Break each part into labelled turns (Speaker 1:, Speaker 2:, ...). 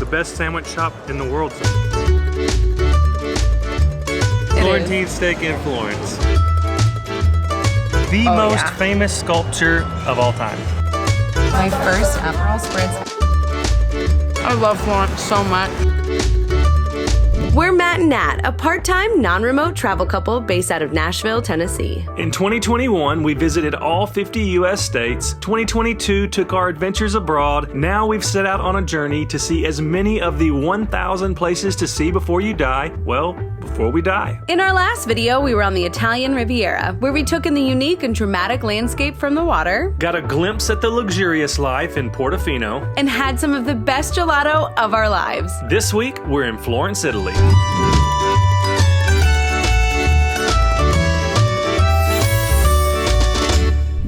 Speaker 1: the best sandwich shop in the world. Florentine steak in Florence. The most famous sculpture of all time.
Speaker 2: My first Aperol Spritz. I love Florence so much.
Speaker 3: We're Matt and Nat, a part-time, non-remote travel couple based out of Nashville, Tennessee.
Speaker 1: In 2021, we visited all 50 U.S. states. 2022 took our adventures abroad. Now we've set out on a journey to see as many of the 1,000 places to see before you die, well, before we die.
Speaker 3: In our last video, we were on the Italian Riviera, where we took in the unique and dramatic landscape from the water,
Speaker 1: got a glimpse at the luxurious life in Portofino,
Speaker 3: and had some of the best gelato of our lives.
Speaker 1: This week, we're in Florence, Italy.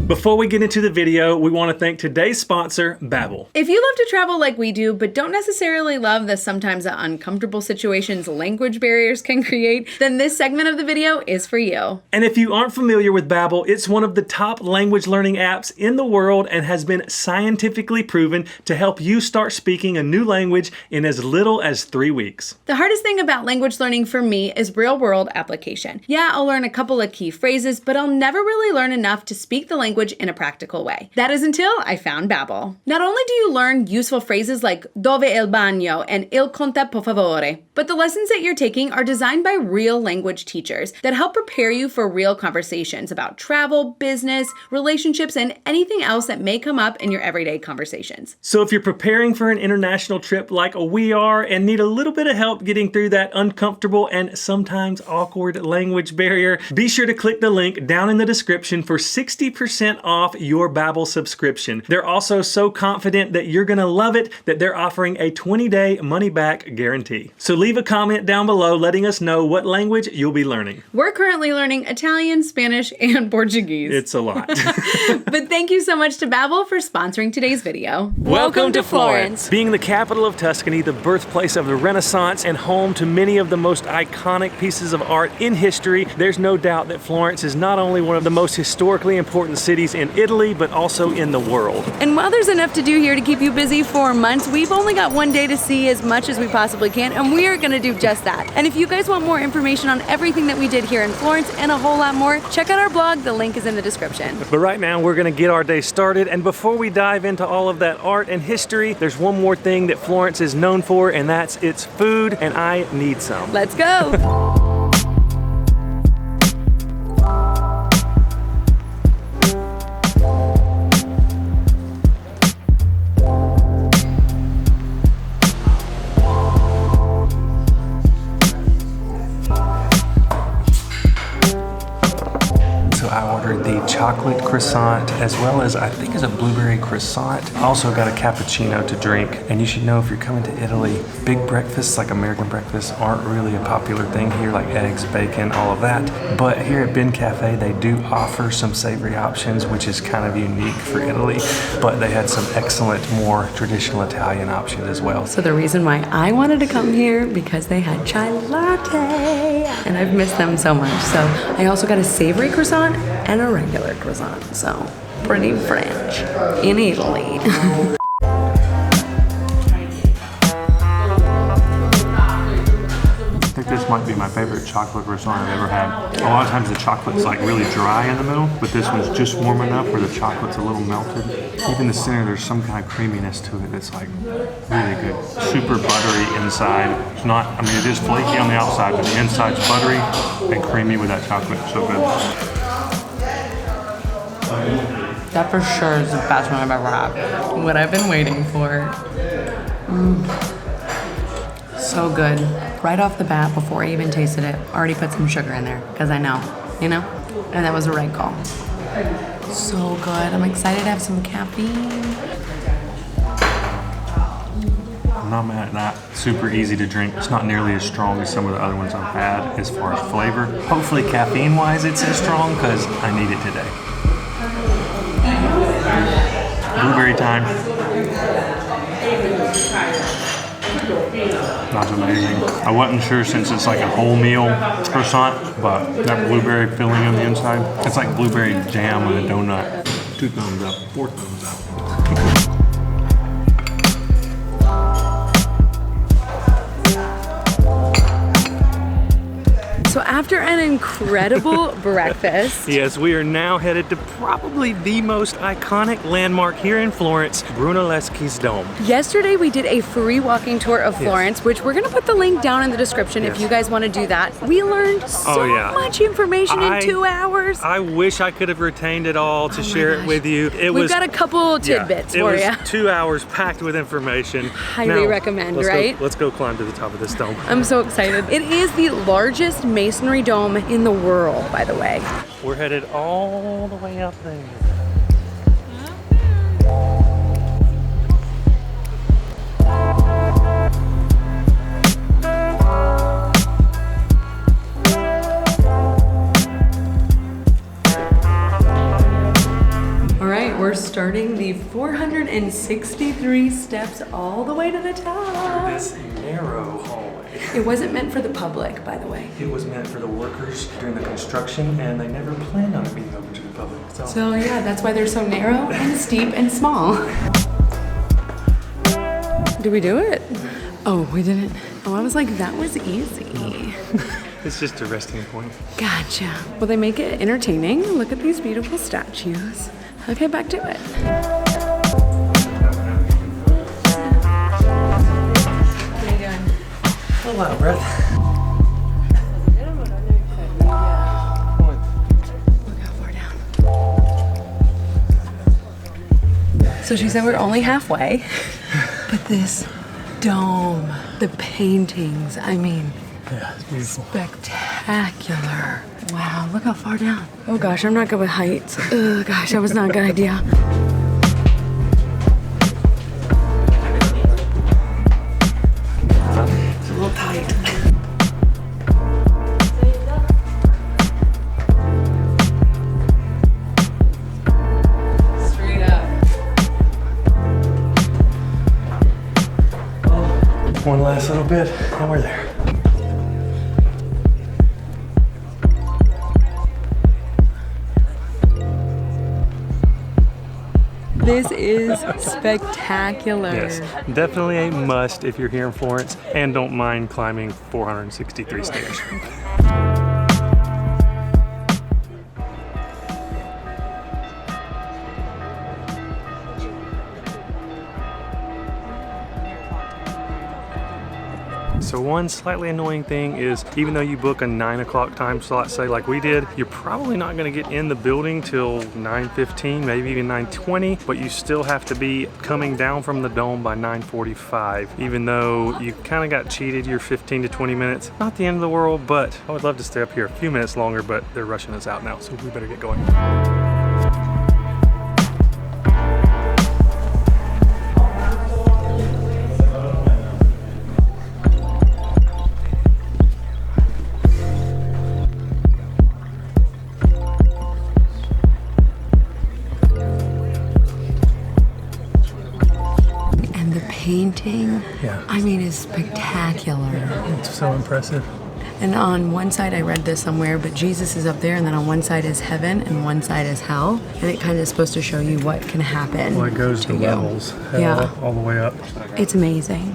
Speaker 1: Before we get into the video, we want to thank today's sponsor, Babbel.
Speaker 3: If you love to travel like we do, but don't necessarily love the sometimes uncomfortable situations language barriers can create, then this segment of the video is for you.
Speaker 1: And if you aren't familiar with Babbel, it's one of the top language learning apps in the world and has been scientifically proven to help you start speaking a new language in as little as 3 weeks.
Speaker 3: The hardest thing about language learning for me is real-world application. Yeah, I'll learn a couple of key phrases, but I'll never really learn enough to speak the language in a practical way. That is until I found Babbel. Not only do you learn useful phrases like dove è il bagno and il conta per favore, but the lessons that you're taking are designed by real language teachers that help prepare you for real conversations about travel, business, relationships, and anything else that may come up in your everyday conversations.
Speaker 1: So if you're preparing for an international trip like we are and need a little bit of help getting through that uncomfortable and sometimes awkward language barrier, be sure to click the link down in the description for 60% off your Babbel subscription. They're also so confident that you're gonna love it that they're offering a 20-day money-back guarantee. So leave a comment down below letting us know what language you'll be learning.
Speaker 3: We're currently learning Italian, Spanish, and Portuguese.
Speaker 1: It's a lot.
Speaker 3: But thank you so much to Babbel for sponsoring today's video.
Speaker 1: Welcome to Florence! Being the capital of Tuscany, the birthplace of the Renaissance, and home to many of the most iconic pieces of art in history, there's no doubt that Florence is not only one of the most historically important cities in Italy, but also in the world.
Speaker 3: And while there's enough to do here to keep you busy for months, we've only got one day to see as much as we possibly can, and we are gonna do just that. And if you guys want more information on everything that we did here in Florence and a whole lot more, check out our blog, the link is in the description.
Speaker 1: But right now, we're gonna get our day started, and before we dive into all of that art and history, there's one more thing that Florence is known for, and that's its food, and I need some.
Speaker 3: Let's go!
Speaker 1: The chocolate croissant, as well as I think is a blueberry croissant. I also got a cappuccino to drink, and you should know if you're coming to Italy, big breakfasts like American breakfasts aren't really a popular thing here, like eggs, bacon, all of that. But here at BEN Caffè, they do offer some savory options, which is kind of unique for Italy, but they had some excellent, more traditional Italian options as well.
Speaker 3: So the reason why I wanted to come here, because they had chai latte, and I've missed them so much. So I also got a savory croissant and a regular croissant, so pretty French in Italy.
Speaker 1: I think this might be my favorite chocolate croissant I've ever had. A lot of times the chocolate's like really dry in the middle, but this one's just warm enough where the chocolate's a little melted. Even the center, there's some kind of creaminess to it that's like really good. Super buttery inside. It's not, I mean, it is flaky on the outside, but the inside's buttery and creamy with that chocolate. So good.
Speaker 2: That for sure is the best one I've ever had. What I've been waiting for. So good. Right off the bat, before I even tasted it, already put some sugar in there, because I know, you know? And that was the right call. So good. I'm excited to have some caffeine.
Speaker 1: I'm not mad at that. Super easy to drink. It's not nearly as strong as some of the other ones I've had as far as flavor. Hopefully caffeine-wise it's as strong, because I need it today. Blueberry time. That's amazing. I wasn't sure since it's like a wholemeal croissant, but that blueberry filling on the inside, it's like blueberry jam on a donut. 2 thumbs up, 4 thumbs up.
Speaker 3: an incredible breakfast.
Speaker 1: Yes, we are now headed to probably the most iconic landmark here in Florence, Brunelleschi's Dome.
Speaker 3: Yesterday we did a free walking tour of Florence, which we're gonna put the link down in the description if you guys want to do that. We learned so much information in 2 hours.
Speaker 1: I wish I could have retained it all to share it with you.
Speaker 3: We've got a couple tidbits for you.
Speaker 1: It was 2 hours packed with information.
Speaker 3: Highly recommend, right?
Speaker 1: Let's go climb to the top of this dome.
Speaker 3: I'm so excited. It is the largest masonry dome in the world, by the way.
Speaker 1: We're headed all the way up there.
Speaker 3: We're starting the 463 steps all the way to the top.
Speaker 1: This narrow hallway.
Speaker 3: It wasn't meant for the public, by the way.
Speaker 1: It was meant for the workers during the construction, and they never planned on it being open to the public.
Speaker 3: So yeah, that's why they're so narrow and steep and small. Did we do it? Oh, we didn't. Oh, I was like, that was easy.
Speaker 1: It's just a resting point.
Speaker 3: Gotcha. Well, they make it entertaining. Look at these beautiful statues. Okay, back to it. What are you doing?
Speaker 1: A lot of breath.
Speaker 3: Look how far down. So she said we're only halfway, but this dome, the paintings, I mean,
Speaker 1: yeah, it's beautiful.
Speaker 3: Spectacular. Wow, look how far down. Oh gosh, I'm not good with heights. Oh gosh, that was not a good idea. It's a little tight. Straight up.
Speaker 1: One last little bit, and we're there.
Speaker 3: This is spectacular.
Speaker 1: Yes, definitely a must if you're here in Florence and don't mind climbing 463 stairs. So one slightly annoying thing is, even though you book a 9 o'clock time slot, say like we did, you're probably not gonna get in the building till 9:15, maybe even 9:20, but you still have to be coming down from the dome by 9:45, even though you kind of got cheated your 15 to 20 minutes. Not the end of the world, but I would love to stay up here a few minutes longer, but they're rushing us out now, so we better get going.
Speaker 3: Painting, I mean, is spectacular.
Speaker 1: It's so impressive.
Speaker 3: And on one side, I read this somewhere, but Jesus is up there, and then on one side is heaven, and one side is hell, and it kind of is supposed to show you what can happen.
Speaker 1: Well, it goes to levels, all the way up.
Speaker 3: It's amazing.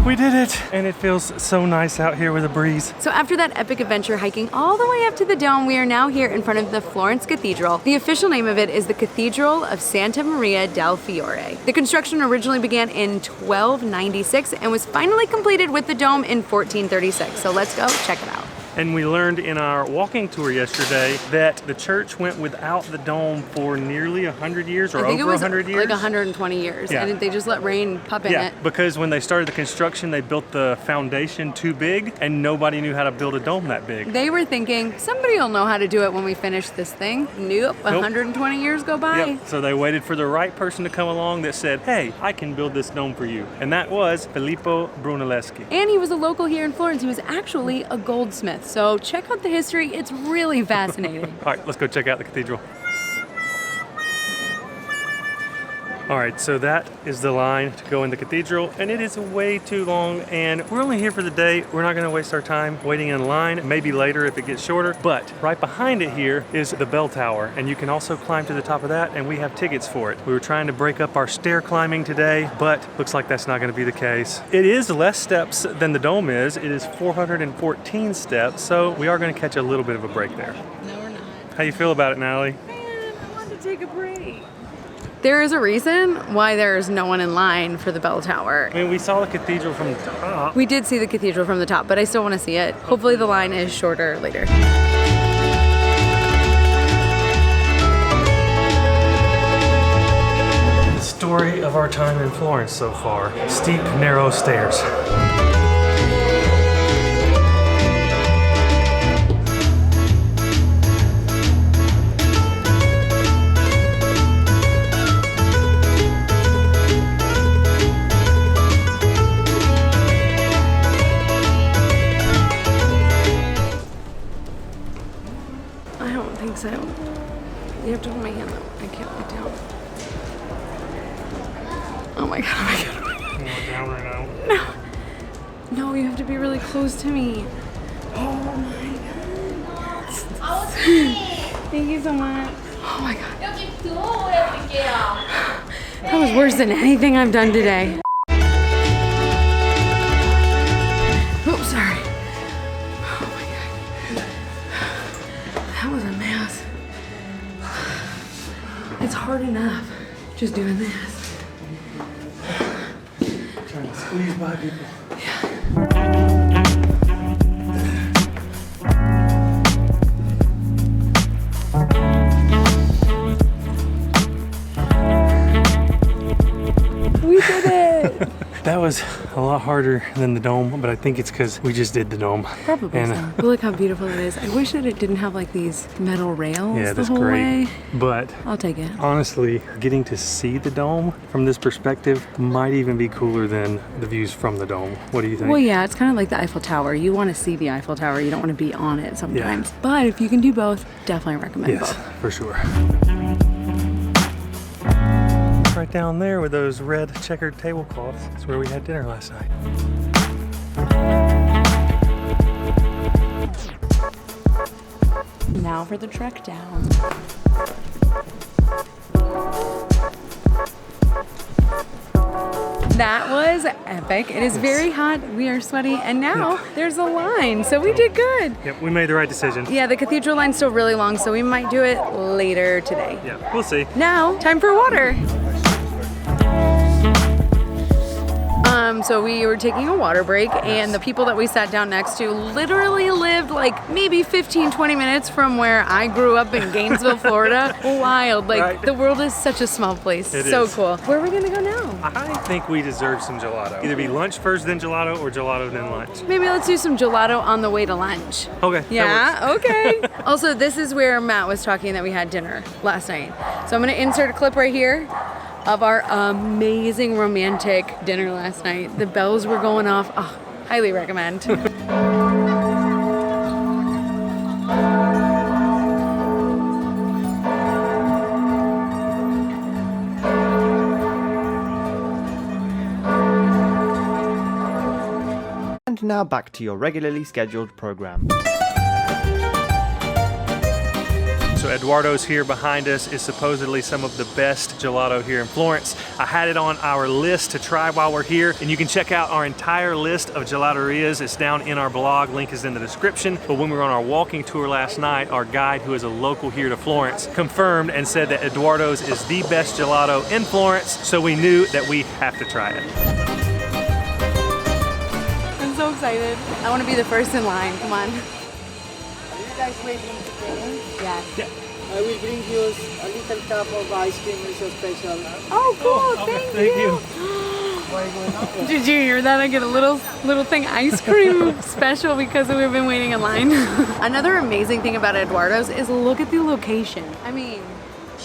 Speaker 1: We did it, and it feels so nice out here with a breeze.
Speaker 3: So after that epic adventure hiking all the way up to the dome, we are now here in front of the Florence Cathedral. The official name of it is the Cathedral of Santa Maria del Fiore. The construction originally began in 1296 and was finally completed with the dome in 1436. So let's go check it out.
Speaker 1: And we learned in our walking tour yesterday that the church went without the dome for nearly 100 years or over 100 years.
Speaker 3: Like 120 years.
Speaker 1: Yeah.
Speaker 3: And they just let rain pop in it.
Speaker 1: Because when they started the construction, they built the foundation too big and nobody knew how to build a dome that big.
Speaker 3: They were thinking, somebody will know how to do it when we finish this thing. Nope, 120 years go by.
Speaker 1: Yep. So they waited for the right person to come along that said, hey, I can build this dome for you. And that was Filippo Brunelleschi.
Speaker 3: And he was a local here in Florence. He was actually a goldsmith. So check out the history. It's really fascinating.
Speaker 1: All right, let's go check out the cathedral. All right, so that is the line to go in the cathedral, and it is way too long, and we're only here for the day. We're not gonna waste our time waiting in line, maybe later if it gets shorter, but right behind it here is the bell tower, and you can also climb to the top of that, and we have tickets for it. We were trying to break up our stair climbing today, but looks like that's not gonna be the case. It is less steps than the dome is. It is 414 steps, so we are gonna catch a little bit of a break there.
Speaker 2: No, we're not.
Speaker 1: How you feel about it, Natalie?
Speaker 2: Man, I want to take a break. There is a reason why there's no one in line for the bell tower.
Speaker 1: I mean, we saw the cathedral from the top.
Speaker 2: We did see the cathedral from the top, but I still want to see it. Hopefully the line is shorter later.
Speaker 1: The story of our time in Florence so far. Steep, narrow stairs.
Speaker 2: So you have to hold my hand though. I can't get down. Oh my god, oh my god, oh my god.
Speaker 1: You want down right now?
Speaker 2: No. No, you have to be really close to me. Oh my god. Thank you so much. Oh my god. That was worse than anything I've done today. Oops, sorry. Oh my god. That was a mess. It's hard enough just doing this.
Speaker 1: Trying to squeeze by people.
Speaker 2: We did it!
Speaker 1: That was a lot harder than the dome, but I think it's because we just did the dome.
Speaker 2: Probably
Speaker 1: and,
Speaker 2: so. But look how beautiful it is. I wish that it didn't have like these metal rails
Speaker 1: yeah,
Speaker 2: the
Speaker 1: that's
Speaker 2: whole
Speaker 1: great.
Speaker 2: way.
Speaker 1: But
Speaker 2: I'll take it.
Speaker 1: honestly, getting to see the dome from this perspective might even be cooler than the views from the dome. What do you think?
Speaker 2: Well, yeah, it's kind of like the Eiffel Tower. You want to see the Eiffel Tower. You don't want to be on it sometimes. But if you can do both, definitely recommend
Speaker 1: Yes,
Speaker 2: both.
Speaker 1: for sure. Right down there with those red checkered tablecloths. That's where we had dinner last night.
Speaker 2: Now for the trek down. That was epic. It is very hot. We are sweaty. And now there's a line. So we did good.
Speaker 1: Yep, we made the right decision.
Speaker 2: Yeah, the cathedral line's still really long, so we might do it later today.
Speaker 1: Yeah, we'll see.
Speaker 2: Now, time for water. So we were taking a water break, and the people that we sat down next to literally lived like maybe 15-20 minutes from where I grew up in Gainesville, Florida. Wild. Like,
Speaker 1: right.
Speaker 2: The world is such a small place.
Speaker 1: It
Speaker 2: so
Speaker 1: is.
Speaker 2: cool. Where are we gonna go now?
Speaker 1: I think we deserve some gelato. Either be lunch first, then gelato, or gelato, then lunch.
Speaker 2: Maybe let's do some gelato on the way to lunch.
Speaker 1: Okay.
Speaker 2: Yeah, okay. Also, this is where Matt was talking that we had dinner last night. So I'm gonna insert a clip right here of our amazing romantic dinner last night. The bells were going off. Oh, highly recommend.
Speaker 4: And now back to your regularly scheduled program.
Speaker 1: So Edoardo's here behind us is supposedly some of the best gelato here in Florence. I had it on our list to try while we're here, and you can check out our entire list of gelaterias. It's down in our blog, link is in the description. But when we were on our walking tour last night, our guide, who is a local here to Florence, confirmed and said that Edoardo's is the best gelato in Florence, so we knew that we have to try it.
Speaker 2: I'm so excited. I want to be the first in line. Come on.
Speaker 5: Are you guys waiting to dinner?
Speaker 2: Yes.
Speaker 5: I will bring you a little cup of ice cream, it's so special.
Speaker 2: Oh, cool. Thank you.
Speaker 5: Why are you going up?
Speaker 2: Did you hear that? I get a little thing ice cream special because we've been waiting in line. Another amazing thing about Edoardo's is look at the location. I mean,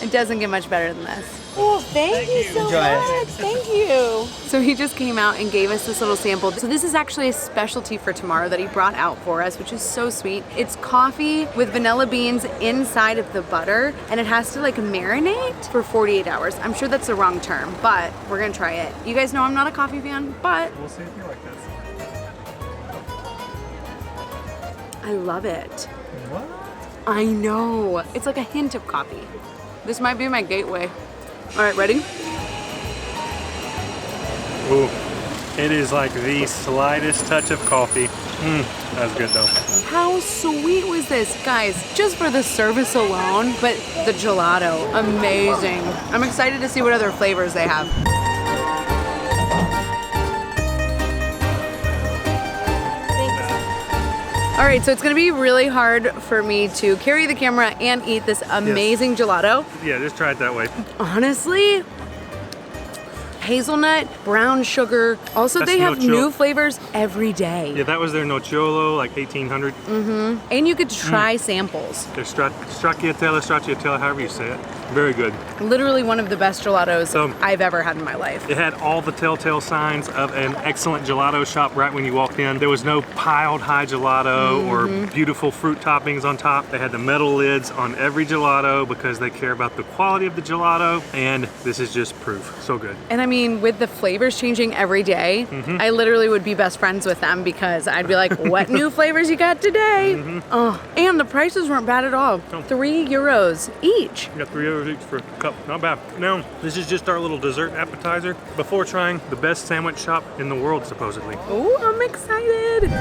Speaker 3: It doesn't get much better than this. Oh, thank you so
Speaker 4: Enjoy it.
Speaker 3: much. Thank you. So he just came out and gave us this little sample. So this is actually a specialty for tomorrow that he brought out for us, which is so sweet. It's coffee with vanilla beans inside of the butter, and it has to like marinate for 48 hours. I'm sure that's the wrong term, but we're gonna try it. You guys know I'm not a coffee fan, but
Speaker 1: We'll see if you like this.
Speaker 3: I love it.
Speaker 1: What?
Speaker 3: I know. It's like a hint of coffee. This might be my gateway. All right, ready?
Speaker 1: Ooh, it is like the slightest touch of coffee. That's good though.
Speaker 3: How sweet was this, guys? Just for the service alone, but the gelato, amazing. I'm excited to see what other flavors they have. All right, so it's gonna be really hard for me to carry the camera and eat this amazing gelato.
Speaker 1: Yeah, just try it that way.
Speaker 3: Honestly, hazelnut, brown sugar. Also,
Speaker 1: That's
Speaker 3: they have
Speaker 1: nocciolo.
Speaker 3: new flavors every day.
Speaker 1: Yeah, that was their nocciolo, like 1800.
Speaker 3: And you could try samples.
Speaker 1: Their stracciatella, however you say it. Very good.
Speaker 3: Literally one of the best gelatos
Speaker 1: So-
Speaker 3: I've ever had in my life.
Speaker 1: It had all the telltale signs of an excellent gelato shop right when you walked in. There was no piled high gelato or beautiful fruit toppings on top. They had the metal lids on every gelato because they care about the quality of the gelato, and this is just proof. So good.
Speaker 3: And I mean, with the flavors changing every day, I literally would be best friends with them because I'd be like, what new flavors you got today? Oh, and the prices weren't bad at all. €3 each.
Speaker 1: You got €3 each for a cup. Not bad. Now, this is just our little dessert appetizer before trying the best sandwich shop in the world, supposedly.
Speaker 3: Oh, I'm excited.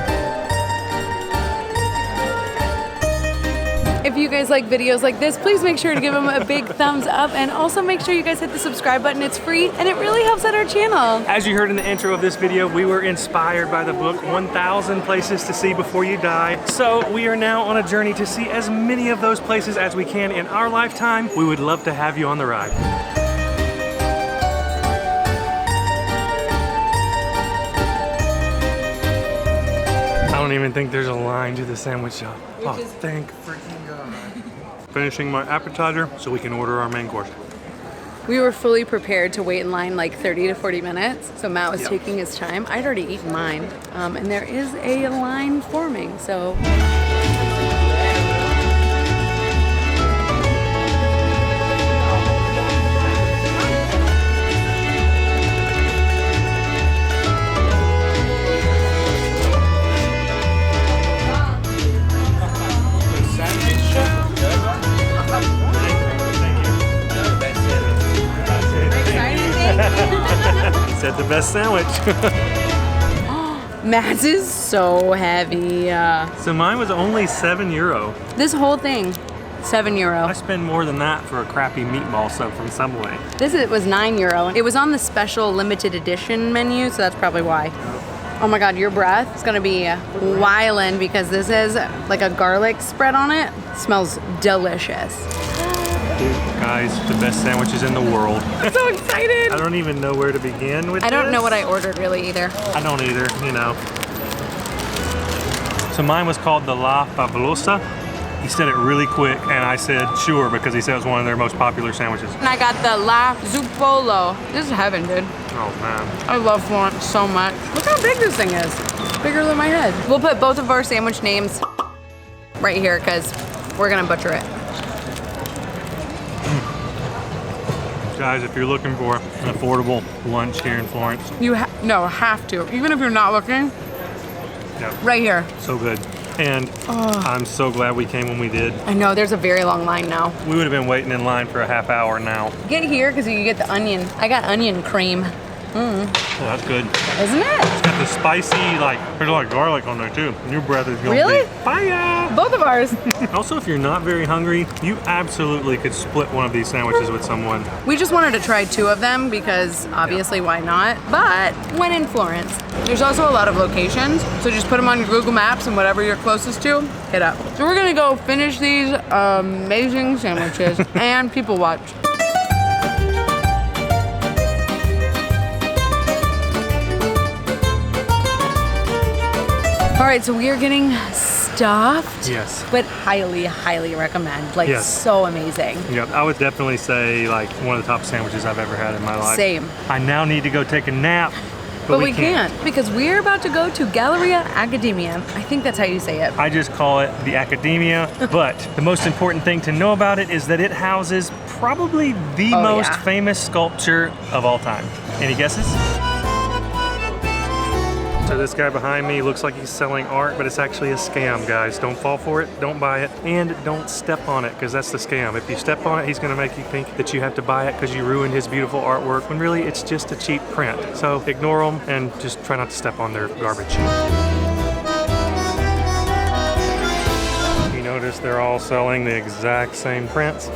Speaker 3: If you guys like videos like this, please make sure to give them a big thumbs up, and also make sure you guys hit the subscribe button. It's free and it really helps out our channel.
Speaker 1: As you heard in the intro of this video, we were inspired by the book 1,000 Places to See Before You Die. So we are now on a journey to see as many of those places as we can in our lifetime. We would love to have you on the ride. I don't even think there's a line to the sandwich shop. Oh, thank freaking God. Finishing my appetizer so we can order our main course.
Speaker 3: We were fully prepared to wait in line like 30 to 40 minutes. So Matt was taking his time. I'd already eaten mine. And there is a line forming, so.
Speaker 1: Said the best sandwich.
Speaker 3: Matt's is so heavy.
Speaker 1: So mine was only €7.
Speaker 3: This whole thing, €7.
Speaker 1: I spend more than that for a crappy meatball sub from Subway.
Speaker 3: Was €9. It was on the special limited edition menu, so that's probably why. Oh my God, your breath is gonna be wildin' because this is like a garlic spread on it. Smells delicious.
Speaker 1: Guys, the best sandwiches in the world.
Speaker 3: I'm so excited.
Speaker 1: I don't even know where to begin with
Speaker 3: I don't
Speaker 1: this.
Speaker 3: know what I ordered really either.
Speaker 1: I don't either, you know. So mine was called the La Fabulosa. He said it really quick, and I said sure because he said it was one of their most popular sandwiches.
Speaker 3: And I got the La Zuppolo. This is heaven, dude.
Speaker 1: Oh man.
Speaker 3: I love Florence so much. Look how big this thing is. It's bigger than my head. We'll put both of our sandwich names right here because we're gonna butcher it.
Speaker 1: Guys, if you're looking for an affordable lunch here in Florence,
Speaker 3: You have to. Even if you're not looking,
Speaker 1: yeah,
Speaker 3: right here.
Speaker 1: so good. And I'm so glad we came when we did.
Speaker 3: I know, there's a very long line now.
Speaker 1: We would have been waiting in line for a half hour now.
Speaker 3: Get here because you get the onion. I got onion cream.
Speaker 1: Oh, that's good.
Speaker 3: Isn't it?
Speaker 1: It's got the spicy, like, there's a lot of garlic on there too. Your breath is gonna
Speaker 3: Really?
Speaker 1: be fire.
Speaker 3: Both of ours.
Speaker 1: Also, if you're not very hungry, you absolutely could split one of these sandwiches with someone.
Speaker 3: We just wanted to try 2 of them because obviously why not? But when in Florence, there's also a lot of locations. So just put them on your Google Maps and whatever you're closest to, hit up. So we're gonna go finish these amazing sandwiches and people watch. All right, so we are getting stuffed.
Speaker 1: Yes.
Speaker 3: But highly, highly recommend. Like,
Speaker 1: Yes.
Speaker 3: so amazing.
Speaker 1: Yep, I would definitely say like one of the top sandwiches I've ever had in my life.
Speaker 3: Same.
Speaker 1: I now need to go take a nap,
Speaker 3: But we can't because we're about to go to Galleria Academia. I think that's how you say it.
Speaker 1: I just call it the Academia, but the most important thing to know about it is that it houses probably the most famous sculpture of all time. Any guesses? So this guy behind me looks like he's selling art, but it's actually a scam, guys. Don't fall for it, don't buy it, and don't step on it, because that's the scam. If you step on it, he's gonna make you think that you have to buy it because you ruined his beautiful artwork, when really it's just a cheap print. So ignore them and just try not to step on their garbage. You notice they're all selling the exact same prints.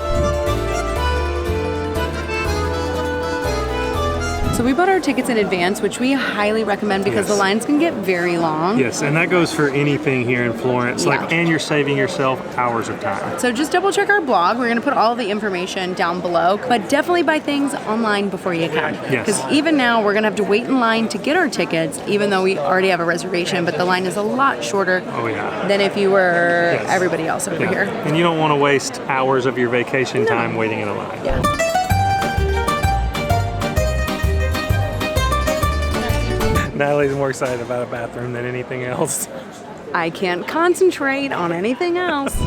Speaker 3: So we bought our tickets in advance, which we highly recommend because the lines can get very long.
Speaker 1: Yes, and that goes for anything here in Florence. Like, and you're saving yourself hours of time.
Speaker 3: So just double check our blog. We're gonna put all the information down below, but definitely buy things online before you can.
Speaker 1: Yes.
Speaker 3: Because even now we're gonna have to wait in line to get our tickets, even though we already have a reservation, but the line is a lot shorter than if you were everybody else over here.
Speaker 1: And you don't want to waste hours of your vacation time waiting in a line.
Speaker 3: Yeah.
Speaker 1: Natalie's more excited about a bathroom than anything else.
Speaker 3: I can't concentrate on anything else.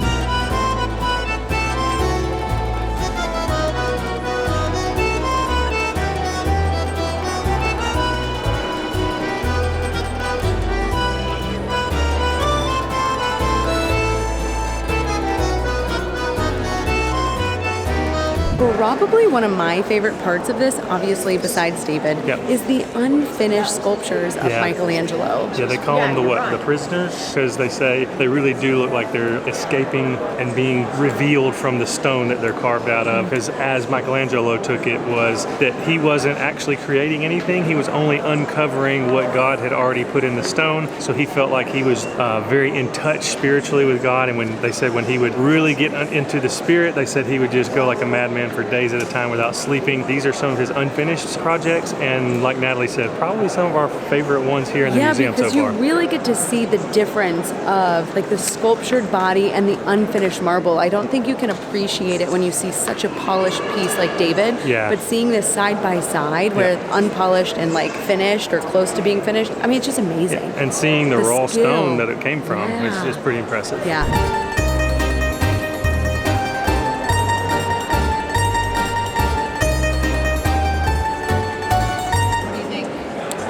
Speaker 3: Probably one of my favorite parts of this, obviously besides David, is the unfinished sculptures of Michelangelo.
Speaker 1: Yeah, they call them the what? The prisoners? Because they say they really do look like they're escaping and being revealed from the stone that they're carved out of. Because as Michelangelo took it was that he wasn't actually creating anything, he was only uncovering what God had already put in the stone. So he felt like he was very in touch spiritually with God, and when they said when he would really get into the spirit, they said he would just go like a madman for days at a time without sleeping. These are some of his unfinished projects, and like Natalie said, probably some of our favorite ones here in the museum so far.
Speaker 3: Yeah, because you really get to see the difference of like the sculptured body and the unfinished marble. I don't think you can appreciate it when you see such a polished piece like David, but seeing this side by side where it's unpolished and like finished or close to being finished, I mean, it's just amazing.
Speaker 1: And seeing the raw stone that it came from is just pretty impressive.
Speaker 3: Yeah.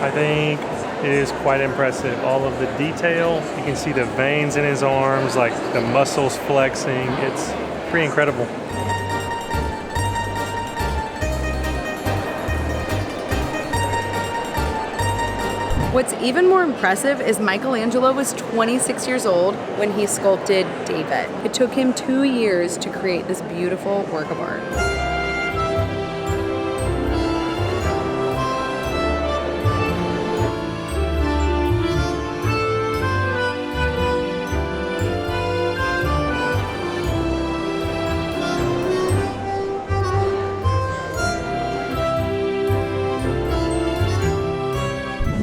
Speaker 1: I think it is quite impressive. All of the detail, you can see the veins in his arms, like the muscles flexing. It's pretty incredible.
Speaker 3: What's even more impressive is Michelangelo was 26 years old when he sculpted David. It took him 2 years to create this beautiful work of art.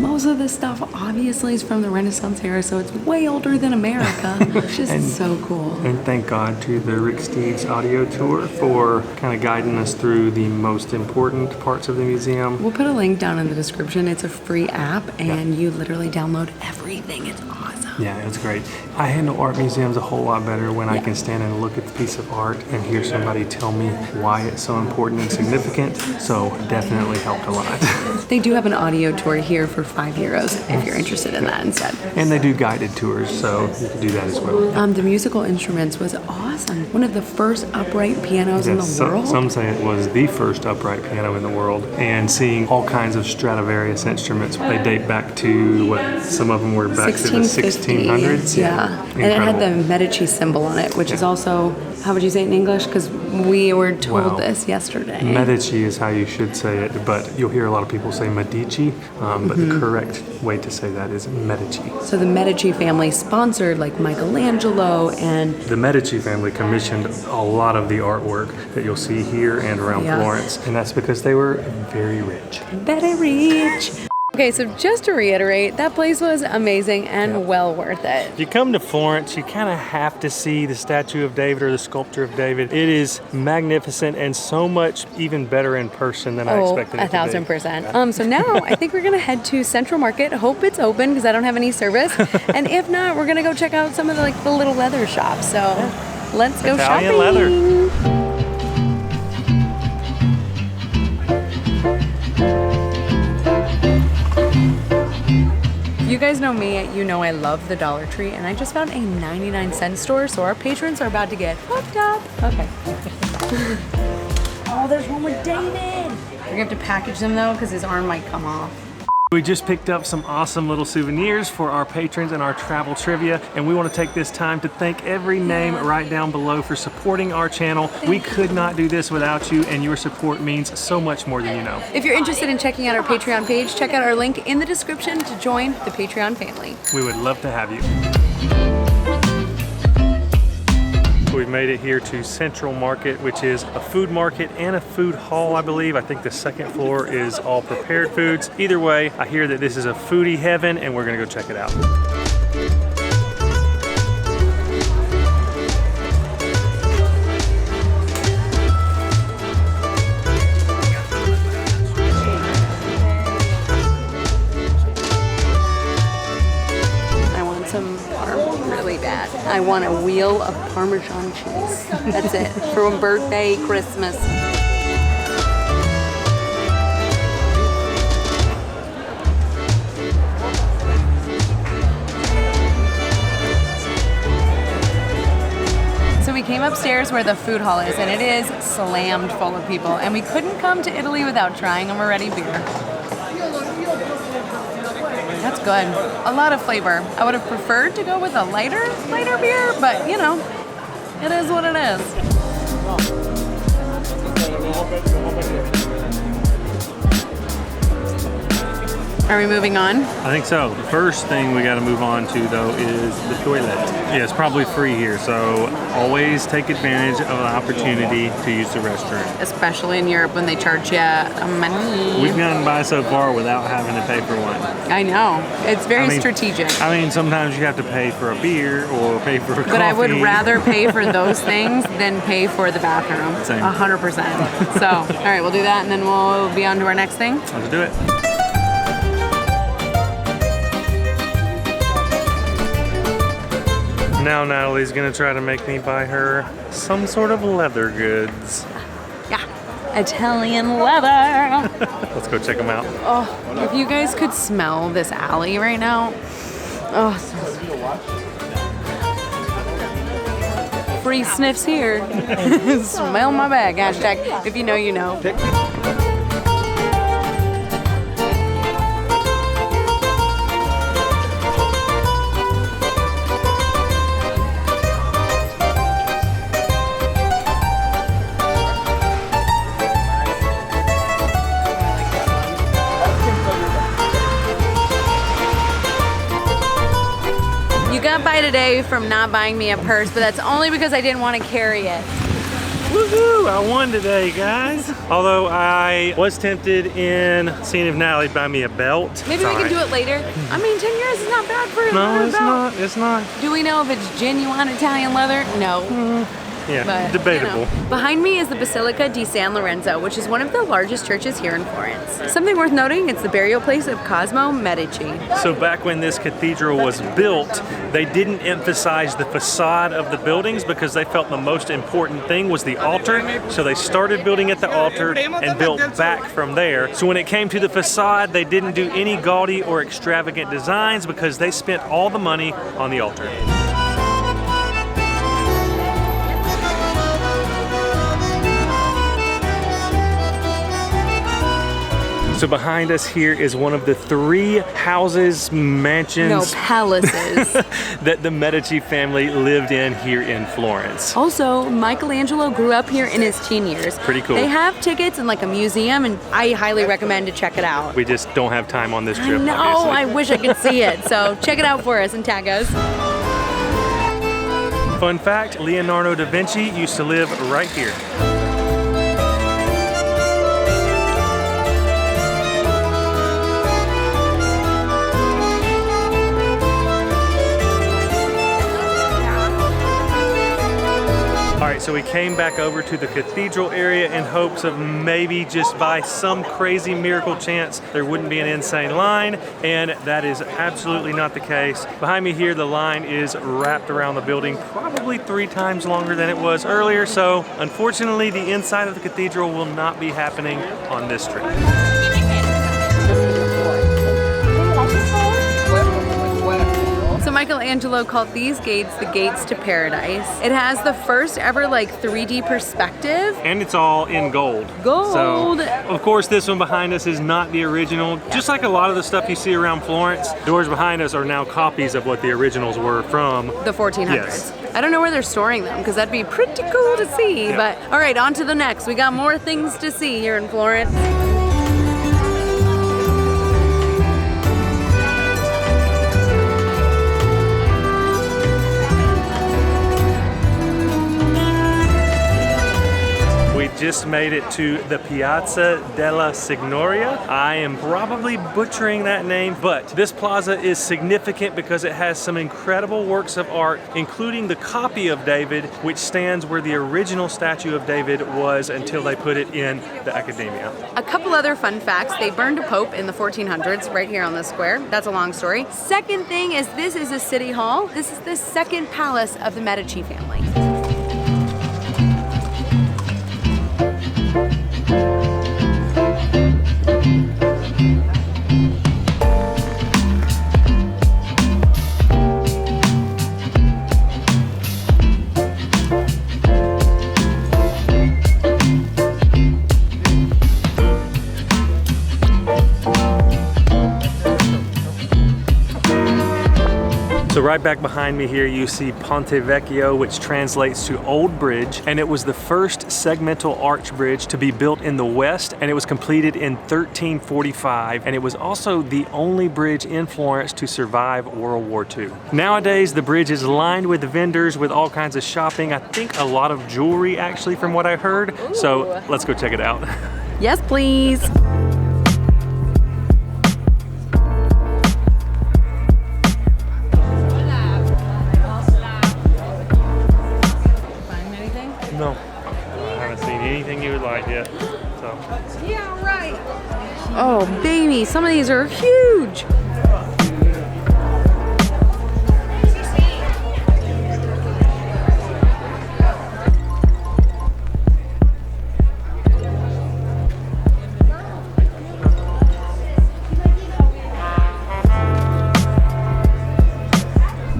Speaker 3: Most of this stuff obviously is from the Renaissance era, so it's way older than America. It's just so cool.
Speaker 1: And thank God to the Rick Steves audio tour for kind of guiding us through the most important parts of the museum.
Speaker 3: We'll put a link down in the description. It's a free app, and you literally download everything. It's awesome.
Speaker 1: Yeah, it's great. I handle art museums a whole lot better when I can stand and look at the piece of art and hear somebody tell me why it's so important and significant. So definitely helped a lot.
Speaker 3: They do have an audio tour here for €5 if you're interested in that instead.
Speaker 1: And they do guided tours, so you can do that as well.
Speaker 3: The musical instruments was awesome. One of the first upright pianos in the world.
Speaker 1: Some say it was the first upright piano in the world. And seeing all kinds of Stradivarius instruments, they date back to what some of them were back to the 1600s.
Speaker 3: Yeah. And it had the Medici symbol on it, which is also, how would you say it in English? Because we were told this yesterday.
Speaker 1: Medici is how you should say it, but you'll hear a lot of people say Medici, but the correct way to say that is Medici.
Speaker 3: So the Medici family sponsored like Michelangelo, and
Speaker 1: the Medici family commissioned a lot of the artwork that you'll see here and around Florence, and that's because they were very rich.
Speaker 3: Very rich.
Speaker 2: Okay, so just to reiterate, that place was amazing and well worth it.
Speaker 1: If you come to Florence, you kind of have to see the statue of David or the sculpture of David. It is magnificent and so much even better in person than I expected it to be.
Speaker 2: 1,000%. So now I think we're gonna head to Central Market. Hope it's open because I don't have any service. And if not, we're gonna go check out some of the the little leather shops. So let's go
Speaker 1: Italian
Speaker 2: shopping.
Speaker 1: leather.
Speaker 2: You guys know me, you know I love the Dollar Tree, and I just found a 99-cent store, so our patrons are about to get hooked up. Okay. Oh, there's one with David. We're gonna have to package them though, because his arm might come off.
Speaker 1: We just picked up some awesome little souvenirs for our patrons and our travel trivia, and we want to take this time to thank every name right down below for supporting our channel. We could not do this without you, and your support means so much more than you know.
Speaker 2: If you're interested in checking out our Patreon page, check out our link in the description to join the Patreon family.
Speaker 1: We would love to have you. We've made it here to Central Market, which is a food market and a food hall, I believe. I think the second floor is all prepared foods. Either way, I hear that this is a foodie heaven, and we're gonna go check it out.
Speaker 2: I want a wheel of Parmesan cheese. That's it. For birthday, Christmas. So we came upstairs where the food hall is, and it is slammed full of people. And we couldn't come to Italy without trying a Moretti beer. That's good. A lot of flavor. I would have preferred to go with a lighter beer, but you know, it is what it is. Are we moving on?
Speaker 1: I think so. The first thing we got to move on to, though, is the toilet. Yeah, it's probably free here, so always take advantage of an opportunity to use the restroom.
Speaker 2: Especially in Europe when they charge you money.
Speaker 1: We've gotten by so far without having to pay for one.
Speaker 2: I know. It's very strategic.
Speaker 1: I mean, sometimes you have to pay for a beer or pay for a coffee.
Speaker 2: But I would rather pay for those things than pay for the bathroom.
Speaker 1: Same.
Speaker 2: 100%. So, all right, we'll do that, and then we'll be on to our next thing.
Speaker 1: Let's do it. Now Natalie's gonna try to make me buy her some sort of leather goods.
Speaker 2: Yeah, Italian leather.
Speaker 1: Let's go check them out.
Speaker 2: Oh, if you guys could smell this alley right now. Oh, it smells so good. Free sniffs here. Smell my bag. Hashtag if you know, you know. By today from not buying me a purse, but that's only because I didn't want to carry it.
Speaker 1: Woohoo! I won today, guys. Although I was tempted in seeing if Natalie buy me a belt.
Speaker 2: Maybe we can do it later. I mean, 10 years is not bad for a leather belt.
Speaker 1: No, it's not. It's not.
Speaker 2: Do we know if it's genuine Italian leather? No.
Speaker 1: Yeah,
Speaker 2: but,
Speaker 1: debatable.
Speaker 2: You know. Behind me is the Basilica di San Lorenzo, which is one of the largest churches here in Florence. Something worth noting, it's the burial place of Cosimo Medici.
Speaker 1: So back when this cathedral was built, they didn't emphasize the facade of the buildings because they felt the most important thing was the altar. So they started building at the altar and built back from there. So when it came to the facade, they didn't do any gaudy or extravagant designs because they spent all the money on the altar. So behind us here is one of the 3 houses, mansions,
Speaker 2: no, palaces,
Speaker 1: that the Medici family lived in here in Florence.
Speaker 2: Also, Michelangelo grew up here in his teen years.
Speaker 1: Pretty cool.
Speaker 2: They have tickets in like a museum, and I highly recommend to check it out.
Speaker 1: We just don't have time on this trip,
Speaker 2: No,
Speaker 1: obviously.
Speaker 2: I wish I could see it. So check it out for us and tag us.
Speaker 1: Fun fact, Leonardo da Vinci used to live right here. right, so we came back over to the cathedral area in hopes of maybe just by some crazy miracle chance there wouldn't be an insane line, and that is absolutely not the case. Behind me here, the line is wrapped around the building, probably 3 times longer than it was earlier, so unfortunately the inside of the cathedral will not be happening on this trip.
Speaker 3: So Michelangelo called these gates the gates to paradise. It has the first ever like 3D perspective.
Speaker 1: And it's all in gold.
Speaker 3: Gold!
Speaker 1: So, of course, this one behind us is not the original. Just like a lot of the stuff you see around Florence, doors behind us are now copies of what the originals were from
Speaker 3: The 1400s.
Speaker 1: Yes.
Speaker 3: I don't know where they're storing them because that'd be pretty cool to see.
Speaker 1: Yeah.
Speaker 3: But all right, on to the next. We got more things to see here in Florence.
Speaker 1: Just made it to the Piazza Della Signoria. I am probably butchering that name, but this plaza is significant because it has some incredible works of art, including the copy of David, which stands where the original statue of David was until they put it in the Accademia.
Speaker 3: A couple other fun facts. They burned a pope in the 1400s right here on this square. That's a long story. Second thing is this is a city hall. This is the second palace of the Medici family.
Speaker 1: So right back behind me here you see Ponte Vecchio, which translates to Old Bridge, and it was the first segmental arch bridge to be built in the West, and it was completed in 1345, and it was also the only bridge in Florence to survive World War II. Nowadays the bridge is lined with vendors with all kinds of shopping, I think a lot of jewelry actually from what I heard.
Speaker 3: Ooh.
Speaker 1: So let's go check it out.
Speaker 3: Yes, please.
Speaker 1: No, I haven't seen anything you would like yet. So.
Speaker 3: Yeah, right. Oh, baby, some of these are huge.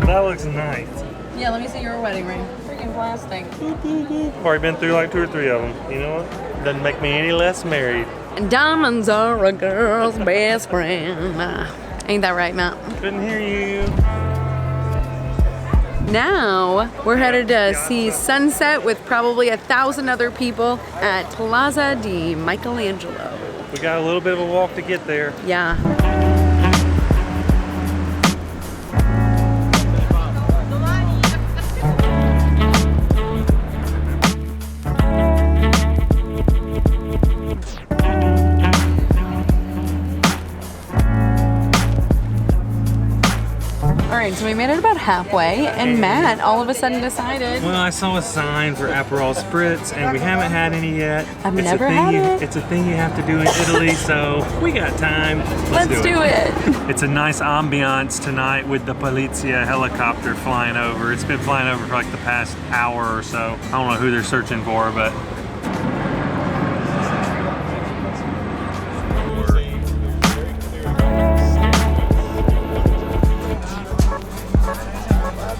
Speaker 1: That looks nice.
Speaker 3: Yeah, let me see your wedding ring. Freaking plastic.
Speaker 1: I've already been through like 2 or 3 of them. You know what? Doesn't make me any less married.
Speaker 3: And diamonds are a girl's best friend. Ain't that right, Matt?
Speaker 1: Couldn't hear you.
Speaker 3: Now we're headed to see sunset with probably 1,000 other people at Piazzale Michelangelo.
Speaker 1: We got a little bit of a walk to get there.
Speaker 3: Yeah. So we made it about halfway, and Matt all of a sudden decided.
Speaker 1: Well, I saw a sign for Aperol Spritz, and we haven't had any yet.
Speaker 3: I've never had it.
Speaker 1: It's a thing you have to do in Italy, so we got time.
Speaker 3: Let's do it.
Speaker 1: It's a nice ambiance tonight with the Polizia helicopter flying over. It's been flying over for like the past hour or so. I don't know who they're searching for, but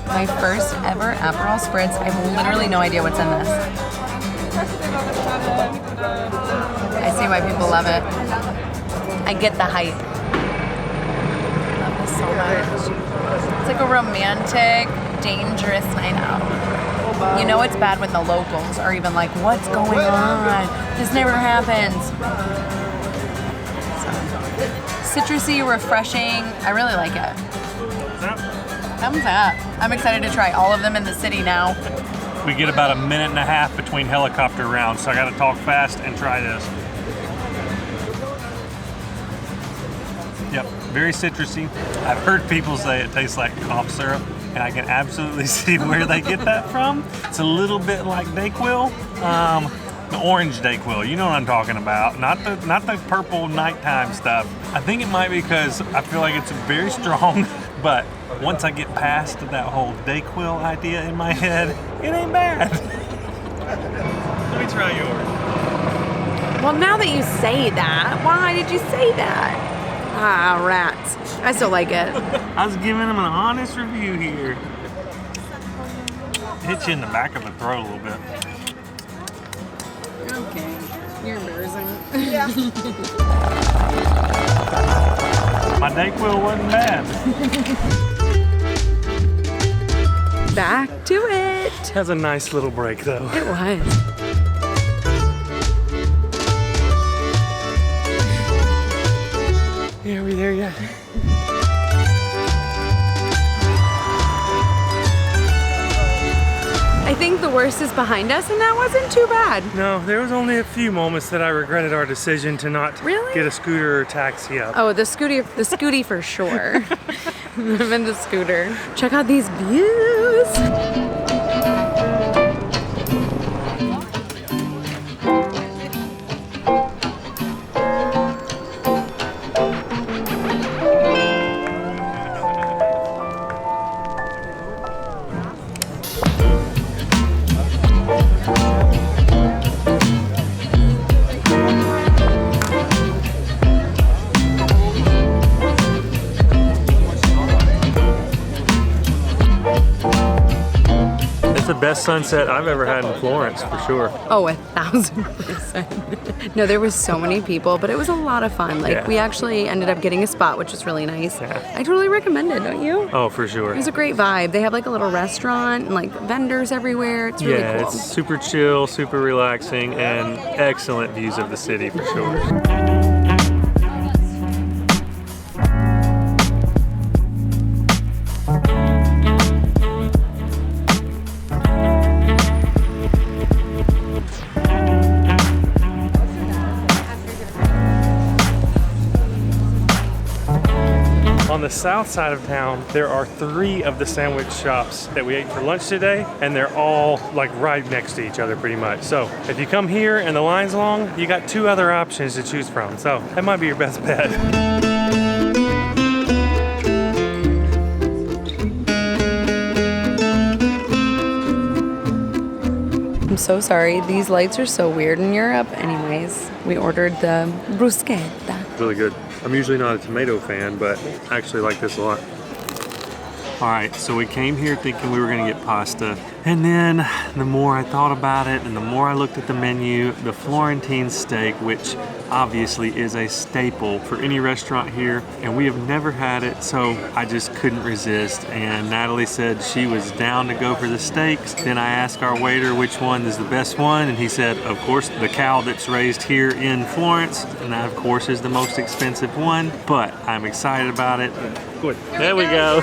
Speaker 3: My first ever Aperol Spritz. I have literally no idea what's in this. I see why people love it. I get the hype. I love this so much. It's like a romantic, dangerous night out. You know it's bad when the locals are even like, what's going on? This never happens. So, citrusy, refreshing. I really like it. Thumbs up. I'm excited to try all of them in the city now.
Speaker 1: we get about 1.5 minutes between helicopter rounds, so I gotta talk fast and try this. Yep, very citrusy. I've heard people say it tastes like cough syrup. and I can absolutely see where they get that from. It's a little bit like Dayquil, the orange Dayquil. You know what I'm talking about, not the purple nighttime stuff. I think it might be because I feel like it's very strong, but once I get past that whole Dayquil idea in my head, it ain't bad. Let me try yours.
Speaker 2: Well, now that you say that, why did you say that? Ah, rats. I still like it.
Speaker 1: I was giving them an honest review here. Hit you in the back of the throat a little bit.
Speaker 2: Okay. You're embarrassing.
Speaker 1: My Dayquil wasn't bad.
Speaker 2: Back to it.
Speaker 1: Has a nice little break though.
Speaker 2: It was.
Speaker 1: Yeah, are we there yet?
Speaker 2: I think the worst is behind us, and that wasn't too bad.
Speaker 1: No, there was only a few moments that I regretted our decision to not
Speaker 2: Really?
Speaker 1: get a scooter or taxi up.
Speaker 2: Oh, the scooty for sure. I'm in the scooter. Check out these views.
Speaker 1: The best sunset I've ever had in Florence, for sure.
Speaker 2: Oh, 1,000%. No, there was so many people, but it was a lot of fun. Like,
Speaker 1: Yeah.
Speaker 2: we actually ended up getting a spot, which was really nice.
Speaker 1: Yeah.
Speaker 2: I totally recommend it, don't you?
Speaker 1: Oh, for sure.
Speaker 2: It was a great vibe. They have like a little restaurant and like vendors everywhere. It's really
Speaker 1: Yeah,
Speaker 2: cool.
Speaker 1: it's super chill, super relaxing, and excellent views of the city, for sure. On the south side of town, there are 3 of the sandwich shops that we ate for lunch today, and they're all like right next to each other pretty much. So if you come here and the line's long, you got 2 other options to choose from. So that might be your best bet.
Speaker 2: I'm so sorry. These lights are so weird in Europe. Anyways, we ordered the bruschetta.
Speaker 1: Really good. I'm usually not a tomato fan, but I actually like this a lot. All right, so we came here thinking we were gonna get pasta. And then the more I thought about it and the more I looked at the menu, the Florentine steak, which obviously is a staple for any restaurant here, and we have never had it, so I just couldn't resist. And Natalie said she was down to go for the steaks. Then I asked our waiter which one is the best one, and he said, of course, the cow that's raised here in Florence, and that of course is the most expensive one, but I'm excited about it. Good. There we go.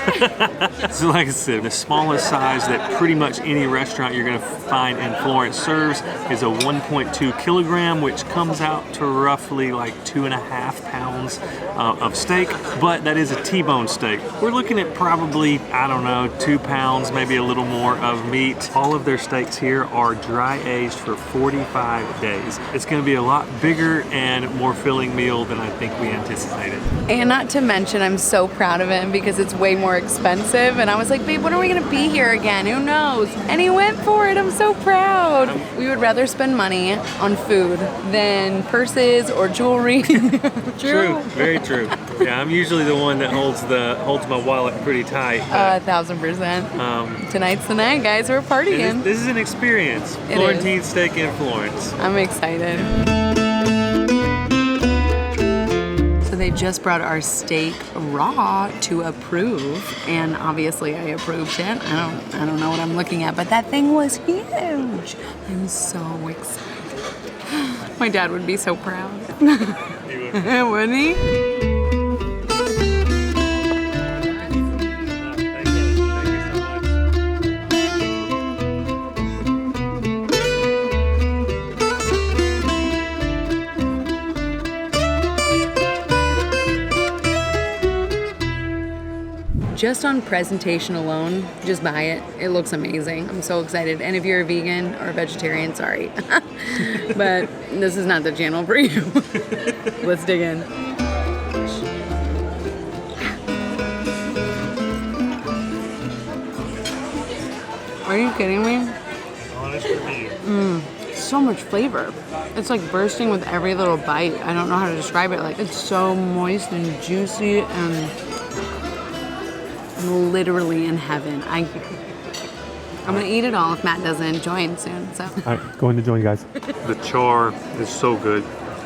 Speaker 1: So like I said, the smallest size that pretty much any restaurant you're gonna find in Florence serves is a 1.2 kilogram, which comes out to roughly like 2.5 pounds of steak, but that is a T-bone steak. We're looking at probably, I don't know, 2 pounds, maybe a little more of meat. All of their steaks here are dry aged for 45 days. It's gonna be a lot bigger and more filling meal than I think we anticipated.
Speaker 2: And not to mention, I'm so proud of him because it's way more expensive. And I was like, babe, when are we gonna be here again? Who knows? And he went for it. I'm so proud. We would rather spend money on food than purses or jewelry.
Speaker 1: True, very true. Yeah, I'm usually the one that holds my wallet pretty tight. but,
Speaker 2: 1,000%. Tonight's the night, guys. We're partying.
Speaker 1: this is an experience.
Speaker 2: It
Speaker 1: Florentine steak in Florence.
Speaker 2: I'm excited. So they just brought our steak raw to approve, and obviously I approved it. I don't know what I'm looking at, but that thing was huge. I'm so excited. My dad would be so proud. Wouldn't he? just on presentation alone, just buy it. It looks amazing. I'm so excited. And if you're a vegan or a vegetarian, sorry. But this is not the channel for you. Let's dig in. Are you kidding me?
Speaker 1: Honest review.
Speaker 2: So much flavor. It's like bursting with every little bite. I don't know how to describe it. Like, it's so moist and juicy and literally in heaven. I'm gonna eat it all if Matt doesn't join soon. So.
Speaker 1: All right, going to join, guys. The char is so good.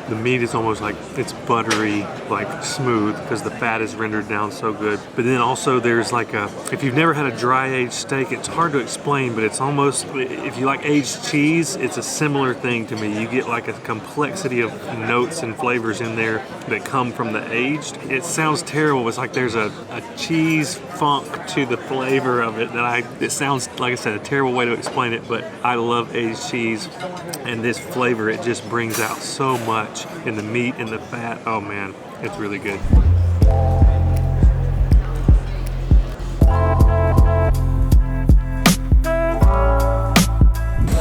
Speaker 1: The meat is almost like it's buttery, like smooth, because the fat is rendered down so good. But then also there's like if you've never had a dry aged steak, it's hard to explain, but it's almost, if you like aged cheese, it's a similar thing to me. You get like a complexity of notes and flavors in there that come from the aged. It sounds terrible. It's like there's a cheese funk to the flavor of it it sounds, like I said, a terrible way to explain it, but I love aged cheese, and this flavor, it just brings out so much in the meat and the fat. Oh man, it's really good.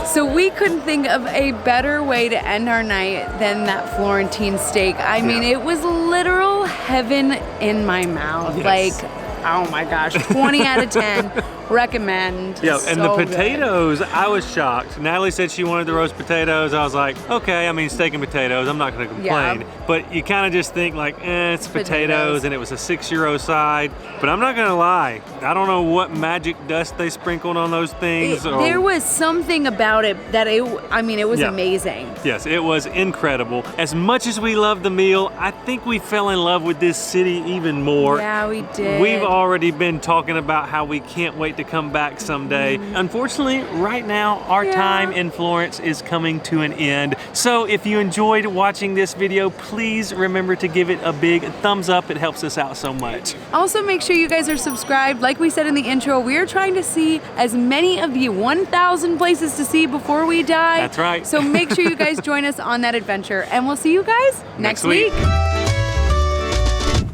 Speaker 2: So we couldn't think of a better way to end our night than that Florentine steak. I mean, it was literal heaven in my mouth.
Speaker 1: Yes.
Speaker 2: Like, oh my gosh, 20 out of 10. Recommend.
Speaker 1: Yeah, and
Speaker 2: So
Speaker 1: the
Speaker 2: good.
Speaker 1: potatoes, I was shocked. Natalie said she wanted the roast potatoes. I was like, okay, I mean, steak and potatoes, I'm not gonna complain.
Speaker 2: Yeah.
Speaker 1: But you kind of just think like, it's potatoes,
Speaker 2: Potatoes.
Speaker 1: and it was a €6 side. But I'm not gonna lie, I don't know what magic dust they sprinkled on those things.
Speaker 2: There was something about it that it was
Speaker 1: Yeah.
Speaker 2: amazing.
Speaker 1: Yes, it was incredible. As much as we loved the meal, I think we fell in love with this city even more.
Speaker 2: Yeah, we did.
Speaker 1: We've already been talking about how we can't wait to come back someday. Unfortunately, right now, our time in Florence is coming to an end. So if you enjoyed watching this video, please remember to give it a big thumbs up. It helps us out so much.
Speaker 2: Also, make sure you guys are subscribed. Like we said in the intro, we're trying to see as many of the 1,000 places to see before we die.
Speaker 1: That's right.
Speaker 2: So make sure you guys join us on that adventure, and we'll see you guys next week.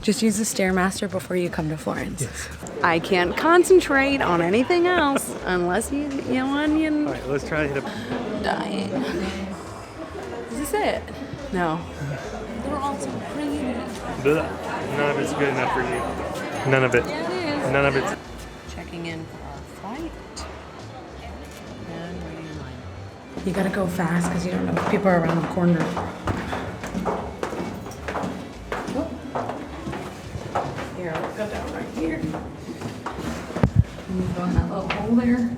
Speaker 2: Just use the Stairmaster before you come to Florence.
Speaker 1: Yes.
Speaker 2: I can't concentrate on anything else unless you onion.
Speaker 1: All right, let's try to hit a...
Speaker 2: Dying. Is this it? No. They're all so pretty.
Speaker 1: None of it's good enough for you. None of it.
Speaker 2: Yeah, it is.
Speaker 1: None of it's...
Speaker 2: Checking in for our flight. And waiting in line. You gotta go fast because you don't know if people are around the corner. Here, I'll go down right here. And you go in that little hole there.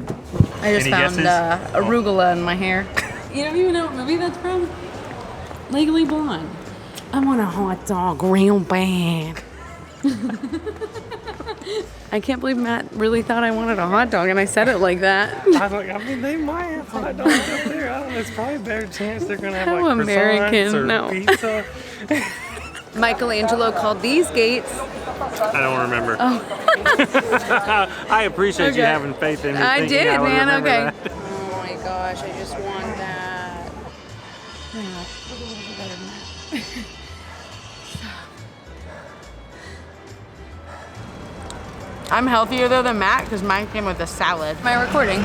Speaker 2: I just
Speaker 1: Any
Speaker 2: found
Speaker 1: guesses?
Speaker 2: arugula in my hair. You don't even know what movie that's from? Legally Blonde. I want a hot dog real bad. I can't believe Matt really thought I wanted a hot dog, and I said it like that.
Speaker 1: I was like, I mean, they might have hot dogs up there. I don't know. It's probably a better chance they're going to have
Speaker 2: How
Speaker 1: like
Speaker 2: American,
Speaker 1: croissants or
Speaker 2: no.
Speaker 1: pizza.
Speaker 2: Michelangelo called these gates.
Speaker 1: I don't remember.
Speaker 2: Oh.
Speaker 1: I appreciate you
Speaker 2: Okay.
Speaker 1: having faith in me.
Speaker 2: I
Speaker 1: thinking
Speaker 2: did,
Speaker 1: would
Speaker 2: man.
Speaker 1: remember
Speaker 2: Okay.
Speaker 1: that.
Speaker 2: Oh my gosh, I just want that. I'm healthier though than Matt because mine came with a salad. Am I recording?